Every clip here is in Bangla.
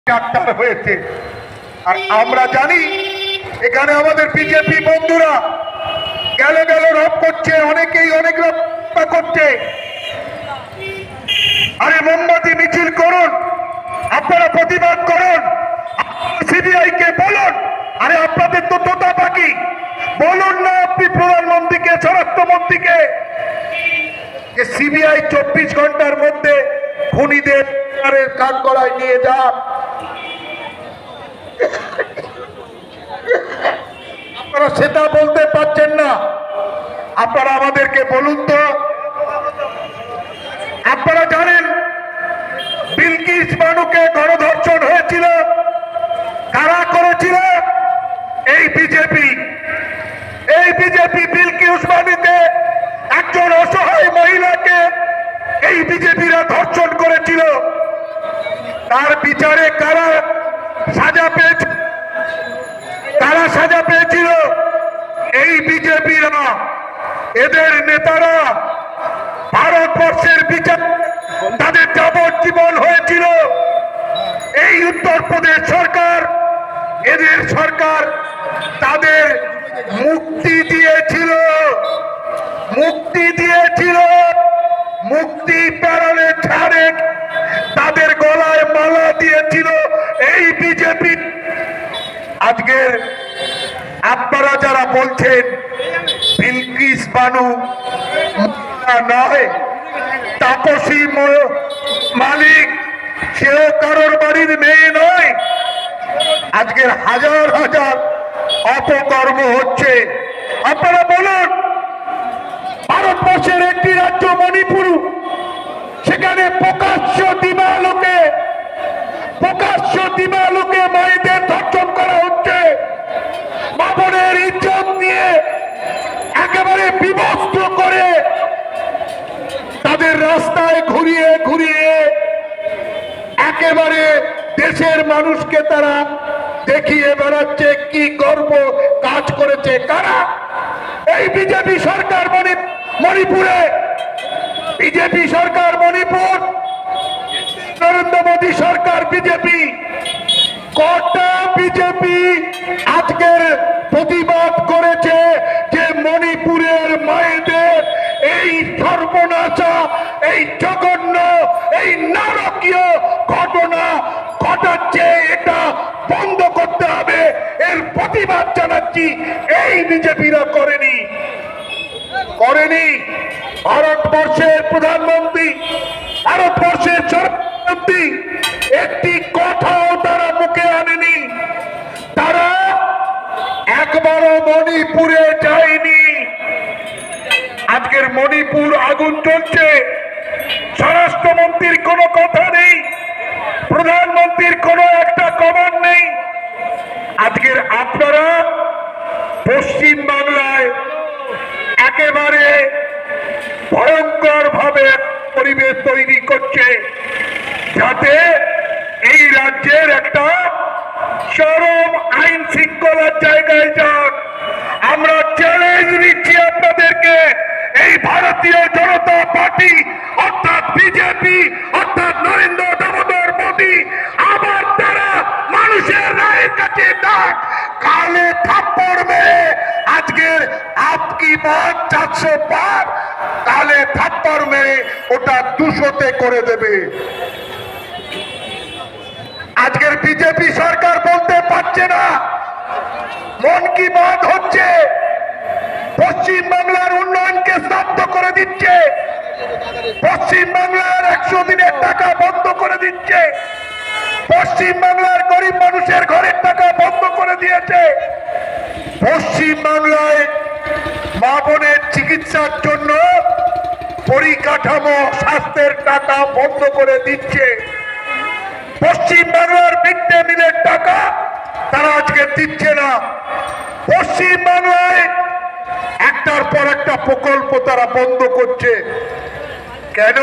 ডাক্তার হয়েছে। আর আমরা জানি এখানে আমাদের বিজেপি বন্ধুরা গেল গেল রব করছে, অনেকেই অনেক রব করছে। আরে মোমবাতি মিছিল করুন, আপনারা প্রতিবাদ করুন, সিবিআই কে বলুন। আরে আপনাদের তো তোতা পাখি, বলুন না আপনি প্রধানমন্ত্রীকে, স্বরাষ্ট্রমন্ত্রীকে যে সিবিআই 24 ঘন্টার মধ্যে খুনিদের কাঠগড়ায় নিয়ে যান। আপনারা সেটা বলতে পারছেন না, আপনারা আমাদেরকে বলুন তো। আপনারা জানেন বিলকিস বানুকে গণধর্ষণ হয়েছিল, কারা করেছিল? এই বিজেপি। এই বিজেপি বিলকিস বানুকে, একজন অসহায় মহিলাকে এই বিজেপিরা ধর্ষণ করেছিল। তার বিচারে কারা সাজা পেয়েছে? কারা সাজা পেয়েছিল? এই বিজেপিরা, এদের নেতারা। ভারতবর্ষের বিচার তাদের যাবজ্জীবন হয়েছিল। এই উত্তরপ্রদেশ সরকার, এদের সরকার তাদের মুক্তি দিয়েছিল, মুক্তি দিয়েছিল। মুক্তি পেরালে ছাড়ে তাদের গলায় মালা দিয়েছিল এই বিজেপি। আজকের আপনারা যারা বলছেন বিলকিস বানু নয়, তাপসী মালিক সেও কারোর বাড়ির মেয়ে নয়। আজকের হাজার হাজার অপকর্ম হচ্ছে। আপনারা বলুন, ভারতবর্ষের একটি রাজ্য মণিপুর, সেখানে প্রকাশ্য দিবালোকে মায়েদের ধর্ষণ করা হচ্ছে। মা বোনের ইজ্জত নিয়ে একেবারে বিভক্ত করে তাদের রাস্তায় ঘুরিয়ে ঘুরিয়ে একেবারে দেশের মানুষকে তারা দেখিয়ে বেড়াচ্ছে কি গর্ব কাজ করেছে। কারা? এই বিজেপি সরকার মণিপুরে। বিজেপি সরকার মণিপুর, নরেন্দ্র মোদী সরকার বিজেপি। কটা বিজেপি আজকের প্রতিবাদ করেছে যে মণিপুরের মায়েদের এই সর্বনাশা, এই জঘন্য, এই নারকীয় ঘটনা ঘটাচ্ছে, এটা বন্ধ করতে হবে। এর প্রতিবাদ জানাচ্ছি। এই বিজেপিরা করেনি। ভারতবর্ষের প্রধানমন্ত্রী, ভারতবর্ষের স্বরাষ্ট্রমন্ত্রী একটি কথাও তারা মুখে আনেনি। তারা একবারও মণিপুরে যায়নি। আজকের মণিপুর আগুন চলছে, স্বরাষ্ট্রমন্ত্রীর কোনো কথা নেই, প্রধানমন্ত্রীর কোনো একটা খবর নেই। আজকের আপনারা পশ্চিম বাংলায় একেবারে ভয়ঙ্কর ভাবে পরিবেশ তৈরি করছে, যাতে এই রাজ্যের একটা চরম আইন শৃঙ্খলার জায়গায় যান। আমরা চ্যালেঞ্জ দিচ্ছি আপনাদেরকে, এই ভারতীয় জনতা পার্টি অর্থাৎ বিজেপি অর্থাৎ নরেন্দ্র দামোদর মোদী আবার তারা মানুষের রায়ের কাছে ডাক কালে থাপ্পড় মেরে আজকের আপকি বাত 400 পার কালে থাপ্পড় মেরে ওটা 200-তে করে দেবে। আজকের বিজেপি সরকার বলতে পারছে না, মন কি বাত হচ্ছে, পশ্চিম বাংলার উন্নয়নকে স্তব্ধ করে দিচ্ছে, পশ্চিম বাংলার 100 দিনের টাকা বন্ধ করে দিচ্ছে, পশ্চিম বাংলার গরিব মানুষের ঘরের টাকা বন্ধ করে দিয়েছে, পশ্চিম বাংলায় মা বোনের চিকিৎসার জন্য পরিকাঠামো স্বাস্থ্যের টাকা বন্ধ করে দিচ্ছে, পশ্চিম বাংলার মিড ডে মিলের টাকা তারা আজকে দিচ্ছে না, পশ্চিম বাংলায় একটার পর একটা প্রকল্প তারা বন্ধ করছে। কেন?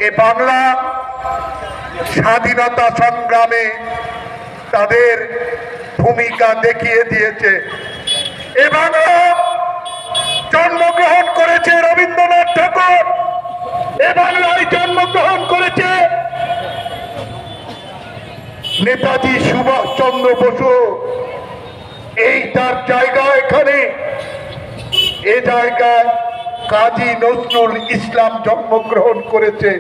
এ বাংলা স্বাধীনতা সংগ্রামে তাদের ভূমিকা দেখিয়ে দিয়েছে। এ বাংলা জন্মগ্রহণ করেছে রবীন্দ্রনাথ ঠাকুর, এ বাংলায় জন্মগ্রহণ করেছে নেতাজি সুভাষচন্দ্র বসু এই তার জায়গা, এখানে এ জায়গায় কাজী নজরুল ইসলাম জন্মগ্রহণ করেছে।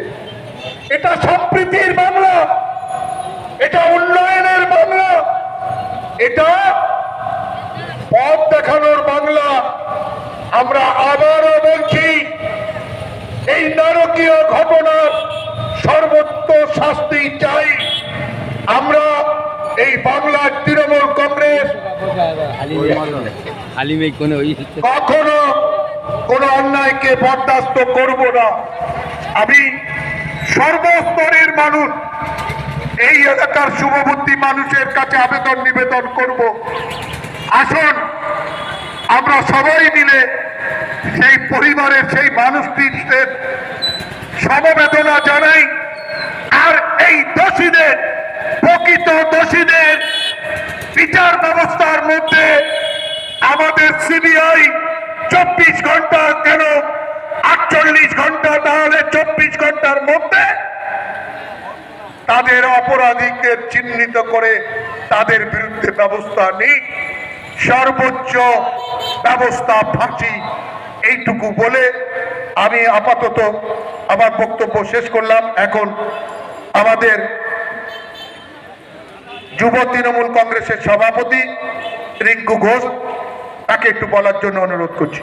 এটা সম্প্রীতির বাংলা, এটা উন্নয়নের বাংলা, এটা পথ দেখানোর বাংলা। আমরা আবারও বলছি, এই নারকীয় ঘটনার সর্বোচ্চ শাস্তি চাই। আমরা এই বাংলার তৃণমূল কংগ্রেস কখনো কোন অন্যায়কে বরদাস্ত করব না। আমি সর্বস্তরের মানুষ, এই এলাকার শুভবুদ্ধি মানুষের কাছে আবেদন নিবেদন করব, আসুন আমরা সবাই মিলে সেই পরিবারের সেই মানুষটির সমবেদনা জানাই। আর এই দোষীদের, প্রকৃত দোষীদের বিচার ব্যবস্থার মধ্যে আমাদের সিবিআই 24 ঘন্টা, কেন 48 ঘন্টা, তাহলে 24 ঘন্টার মধ্যে তাদের অপরাধীদের চিহ্নিত করে তাদের বিরুদ্ধে ব্যবস্থা নিক। সর্বোচ্চ ব্যবস্থা ফাঁসি, এইটুকু বলে আমি আপাতত আমার বক্তব্য শেষ করলাম। এখন আমাদের যুব তৃণমূল কংগ্রেসের সভাপতি রিঙ্কু ঘোষ, তাকে একটু বলার জন্য অনুরোধ করছি।